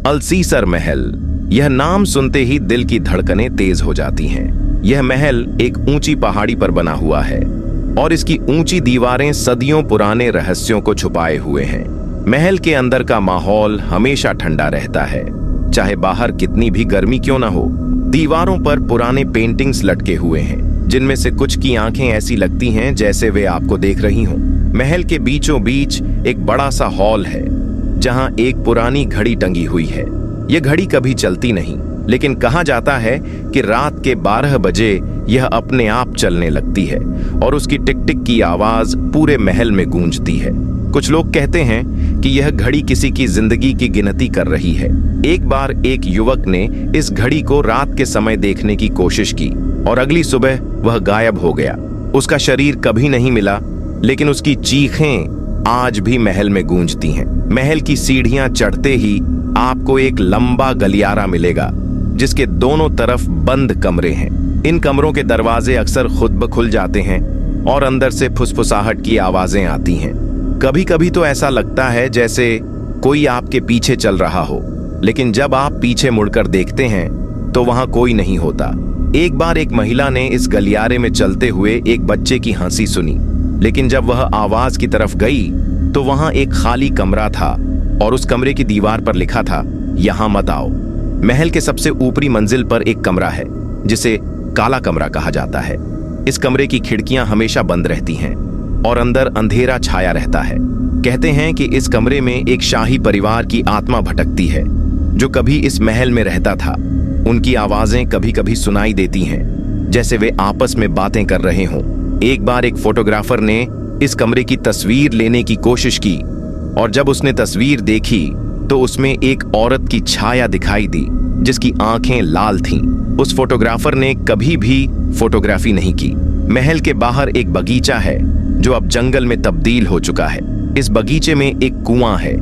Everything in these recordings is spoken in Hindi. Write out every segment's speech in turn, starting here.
अल्सीसर महल, यह नाम सुनते ही दिल की धड़कनें तेज हो जाती हैं। यह महल एक ऊंची पहाड़ी पर बना हुआ है और इसकी ऊंची दीवारें सदियों पुराने रहस्यों को छुपाए हुए हैं। महल के अंदर का माहौल हमेशा ठंडा रहता है, चाहे बाहर कितनी भी गर्मी क्यों ना हो। दीवारों पर पुराने पेंटिंग्स लटके हुए हैं, जिनमें से कुछ की आंखें ऐसी लगती हैं जैसे वे आपको देख रही हों। महल के बीचों बीच एक बड़ा सा हॉल है, जहां एक पुरानी घड़ी टंगी हुई है। यह घड़ी कभी चलती नहीं, लेकिन कहा जाता है कि रात के 12 बजे यह अपने आप चलने लगती है और उसकी टिक टिक की आवाज पूरे महल में गूंजती है। कुछ लोग कहते हैं कि यह घड़ी किसी की जिंदगी की गिनती कर रही है। एक बार एक युवक ने इस घड़ी को रात के समय देखने की कोशिश की और अगली सुबह वह गायब हो गया। उसका शरीर कभी नहीं मिला, लेकिन उसकी चीखें आज भी महल में गूंजती हैं। महल की सीढ़ियां चढ़ते ही आपको एक लंबा गलियारा मिलेगा, जिसके दोनों तरफ बंद कमरे हैं। इन कमरों के दरवाजे अक्सर खुद ब खुल जाते हैं और अंदर से फुसफुसाहट की आवाजें आती हैं। कभी कभी तो ऐसा लगता है जैसे कोई आपके पीछे चल रहा हो, लेकिन जब आप पीछे मुड़कर देखते हैं तो वहां कोई नहीं होता। एक बार एक महिला ने इस गलियारे में चलते हुए एक बच्चे की हंसी सुनी, लेकिन जब वह आवाज की तरफ गई तो वहां एक खाली कमरा था और उस कमरे की दीवार पर लिखा था, यहां मत आओ। महल के सबसे ऊपरी मंजिल पर एक कमरा है, जिसे काला कमरा कहा जाता है। इस कमरे की खिड़कियां हमेशा बंद रहती हैं और अंदर अंधेरा छाया रहता है। कहते हैं कि इस कमरे में एक शाही परिवार की आत्मा भटकती है, जो कभी इस महल में रहता था। उनकी आवाजें कभी कभी सुनाई देती हैं, जैसे वे आपस में बातें कर रहे हों। एक बार एक फोटोग्राफर ने इस कमरे की तस्वीर लेने की कोशिश की और जब उसने तस्वीर देखी तो उसमें एक औरत की छाया दिखाई दी, जिसकी आंखें लाल थीं। उस फोटोग्राफर ने कभी भी फोटोग्राफी नहीं की। महल के बाहर एक बगीचा है, जो अब जंगल में तब्दील हो चुका है। इस बगीचे में एक कुआं है,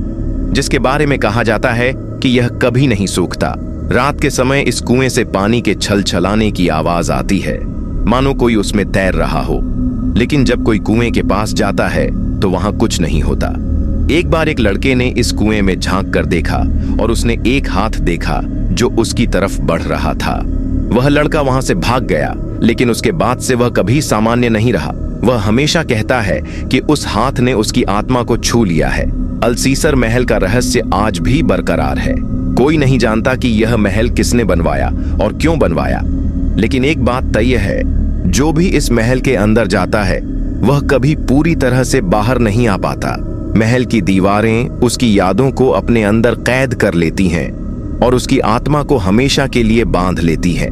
जिसके बारे में कहा जाता है कि यह कभी नहीं सूखता। रात के समय इस कुएं से पानी के छलछलाने की आवाज आती है, मानो कोई उसमें तैर रहा हो। लेकिन जब कोई कुएं के पास जाता है तो वहां कुछ नहीं होता। एक बार एक लड़के ने इस कुएं में झांक कर देखा और उसने एक हाथ देखा जो उसकी तरफ बढ़ रहा था। वह लड़का वहां से भाग गया, लेकिन उसके बाद से वह कभी सामान्य नहीं रहा। वह हमेशा कहता है कि उस हाथ ने उसकी आत्मा को छू लिया है। अल्सीसर महल का रहस्य आज भी बरकरार है। कोई नहीं जानता कि यह महल किसने बनवाया और क्यों बनवाया, लेकिन एक बात तय है, जो भी इस महल के अंदर जाता है वह कभी पूरी तरह से बाहर नहीं आ पाता। महल की दीवारें उसकी यादों को अपने अंदर कैद कर लेती हैं और उसकी आत्मा को हमेशा के लिए बांध लेती हैं।